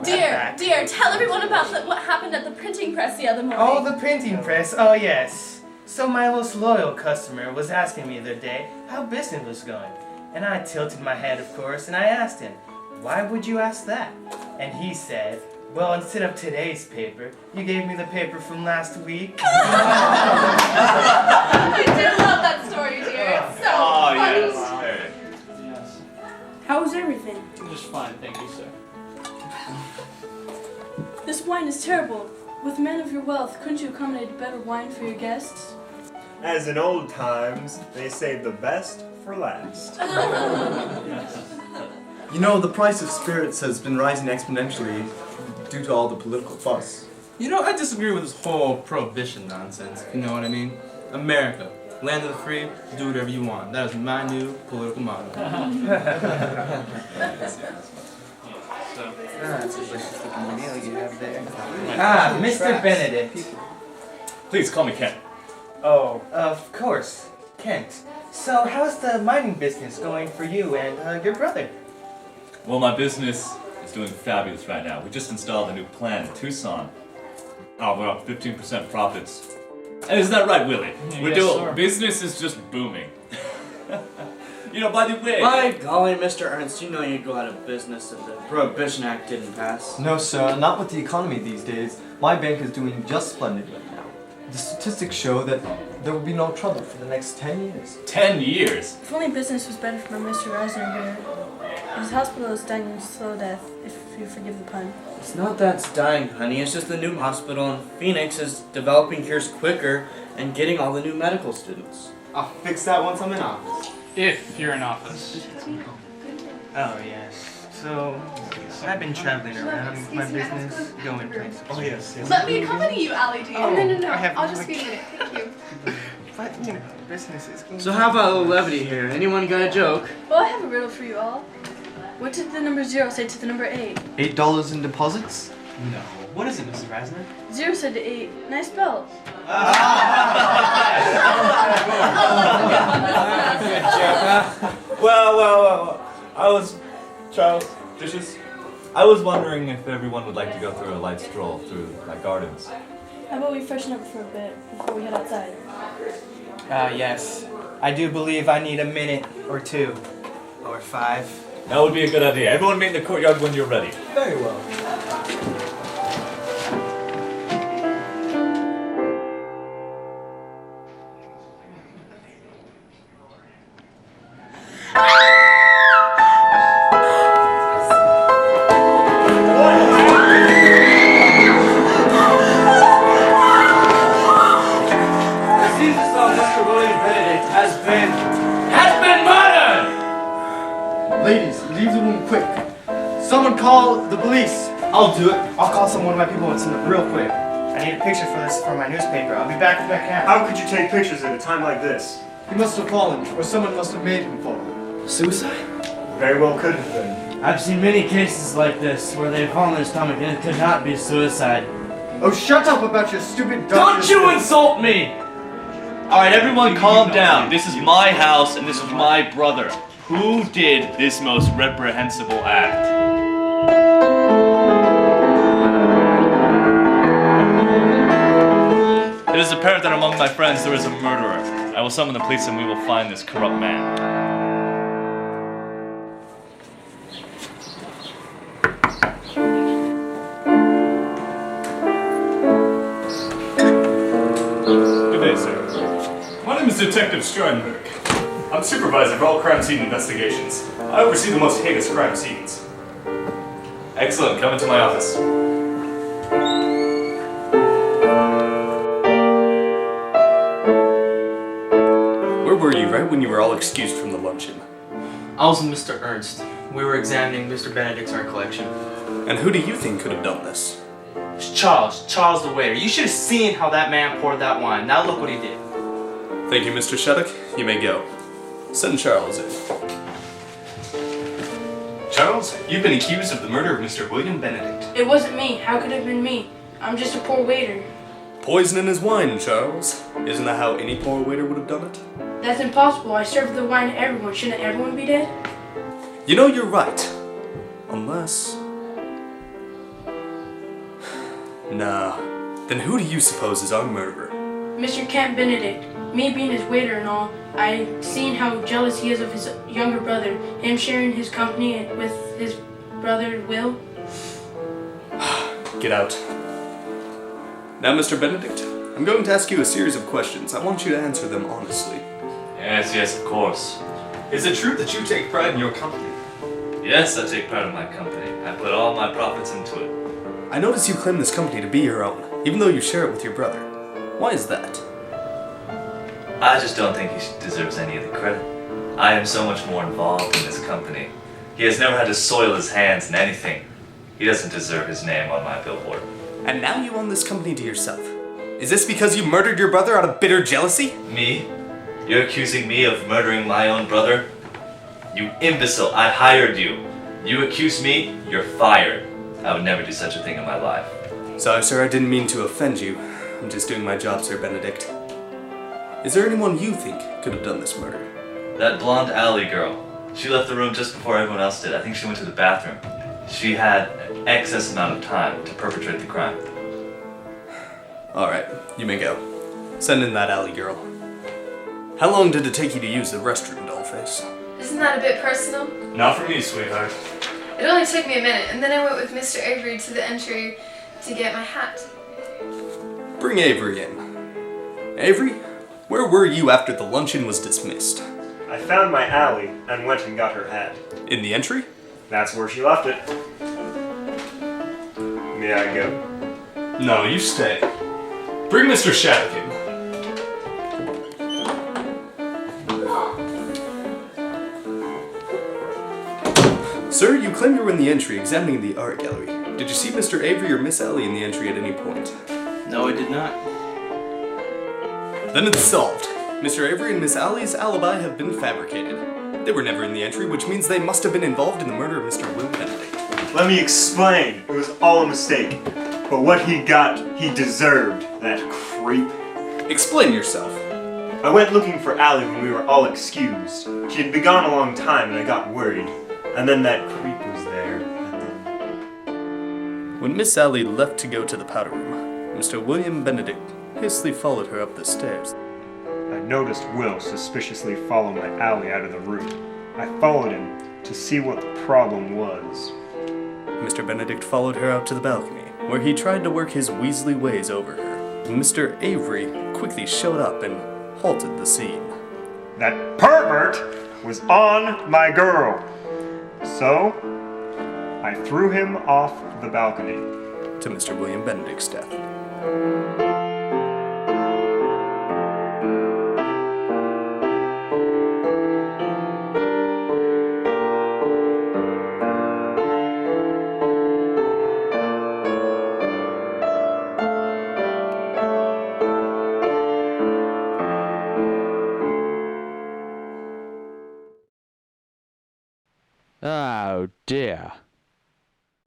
Dear, tell everyone about what happened at the printing press the other morning. Oh, the printing press. Oh, yes. So my most loyal customer was asking me the other day how business was going. And I tilted my head, of course, and I asked him, why would you ask that? And he said, well, instead of today's paper, you gave me the paper from last week. I do love that story, dear. It's so funny. Yes. How was everything? Just fine, thank you, sir. This wine is terrible. With men of your wealth, couldn't you accommodate better wine for your guests? As in old times, they saved the best for last. You know, the price of spirits has been rising exponentially due to all the political fuss. You know, I disagree with this whole prohibition nonsense, you know what I mean? America, land of the free, do whatever you want. That is my new political motto. That's a delicious looking meal you have there. Ah, Mr. Benedict. Please call me Kent. Oh, of course, Kent. So how's the mining business going for you and your brother? Well, my business is doing fabulous right now. We just installed a new plant in Tucson. Oh, we're up 15% profits. And isn't that right, Willie? We're doing business is just booming. You know, by the way. By golly, Mr. Ernst, you know you'd go out of business if the Prohibition Act didn't pass. No, sir, not with the economy these days. My bank is doing just splendid right now. The statistics show that there will be no trouble for the next 10 years. 10 years? If only business was better for Mr. Razner here. His hospital is dying a slow death, if you forgive the pun. It's not that it's dying, honey. It's just the new hospital in Phoenix is developing cures quicker and getting all the new medical students. I'll fix that once I'm in office. If you're in office. Oh, yes. So, I've been traveling around with my business, going places. Oh, yes. Let me accompany you, Allie, dear. Oh, no. I have I'll just be a minute. Thank you. But, you know, business is going So how about a little levity here? Anyone got a joke? Well, I have a riddle for you all. What did the number 0 say to the number 8? $8 in deposits? No. What is it, Mrs. Razner? 0 said to 8. Nice belt. Well. Charles, dishes. I was wondering if everyone would like to go through a light stroll through my gardens. How about we freshen up for a bit before we head outside? yes. I do believe I need a minute or 2. Or 5. That would be a good idea. Everyone meet in the courtyard when you're ready. Very well. Ladies, leave the room quick. Someone call the police. I'll do it. I'll call some one of my people and send it real quick. I need a picture for this for my newspaper. I'll be back if I can. How could you take pictures at a time like this? He must have fallen, or someone must have made him fall. Suicide? Very well could have been. I've seen many cases like this where they fall on their stomach and it could not be suicide. Oh, shut up about your stupid Don't you insult me! Alright, everyone calm down. This is my house and this is my brother. Who did this most reprehensible act? It is apparent that among my friends there is a murderer. I will summon the police and we will find this corrupt man. Good day, sir. My name is Detective Strenburg. I'm supervisor of all crime scene investigations. I oversee the most heinous crime scenes. Excellent, come into my office. Where were you right when you were all excused from the luncheon? I was with Mr. Ernst. We were examining Mr. Benedict's art collection. And who do you think could have done this? It's Charles the waiter. You should have seen how that man poured that wine. Now look what he did. Thank you, Mr. Shattuck. You may go. Send Charles in. Charles, you've been accused of the murder of Mr. William Benedict. It wasn't me. How could it have been me? I'm just a poor waiter. Poison in his wine, Charles. Isn't that how any poor waiter would have done it? That's impossible. I served the wine to everyone. Shouldn't everyone be dead? You know, you're right. Unless... Nah. Then who do you suppose is our murderer? Mr. Camp Benedict. Me being his waiter and all, I seen how jealous he is of his younger brother, him sharing his company with his brother Will. Get out. Now, Mr. Benedict, I'm going to ask you a series of questions. I want you to answer them honestly. Yes, of course. Is it true that you take pride in your company? Yes, I take pride in my company. I put all my profits into it. I notice you claim this company to be your own, even though you share it with your brother. Why is that? I just don't think he deserves any of the credit. I am so much more involved in this company. He has never had to soil his hands in anything. He doesn't deserve his name on my billboard. And now you own this company to yourself. Is this because you murdered your brother out of bitter jealousy? Me? You're accusing me of murdering my own brother? You imbecile, I hired you. You accuse me, you're fired. I would never do such a thing in my life. Sorry, sir, I didn't mean to offend you. I'm just doing my job, Sir Benedict. Is there anyone you think could have done this murder? That blonde alley girl. She left the room just before everyone else did. I think she went to the bathroom. She had an excess amount of time to perpetrate the crime. Alright, you may go. Send in that alley girl. How long did it take you to use the restroom, Dollface? Isn't that a bit personal? Not for me, sweetheart. It only took me a minute, and then I went with Mr. Avery to the entry to get my hat. Bring Avery in. Avery, where were you after the luncheon was dismissed? I found my alley and went and got her hat. In the entry? That's where she left it. May I go? No, you stay. Bring Mr. Shattuck in. Sir, you claim you were in the entry examining the art gallery. Did you see Mr. Avery or Miss Ellie in the entry at any point? No, I did not. Then it's solved. Mr. Avery and Miss Allie's alibi have been fabricated. They were never in the entry, which means they must have been involved in the murder of Mr. Will Benedict. Let me explain. It was all a mistake. But what he got, he deserved, that creep. Explain yourself. I went looking for Allie when we were all excused. She had been gone a long time and I got worried. And then that creep was there, and then... When Miss Allie left to go to the powder room, Mr. William Benedict hastily followed her up the stairs. I noticed Will suspiciously follow my Allie out of the room. I followed him to see what the problem was. Mr. Benedict followed her out to the balcony, where he tried to work his Weasley ways over her. Mr. Avery quickly showed up and halted the scene. That pervert was on my girl. So, I threw him off the balcony. To Mr. William Benedict's death. Oh dear.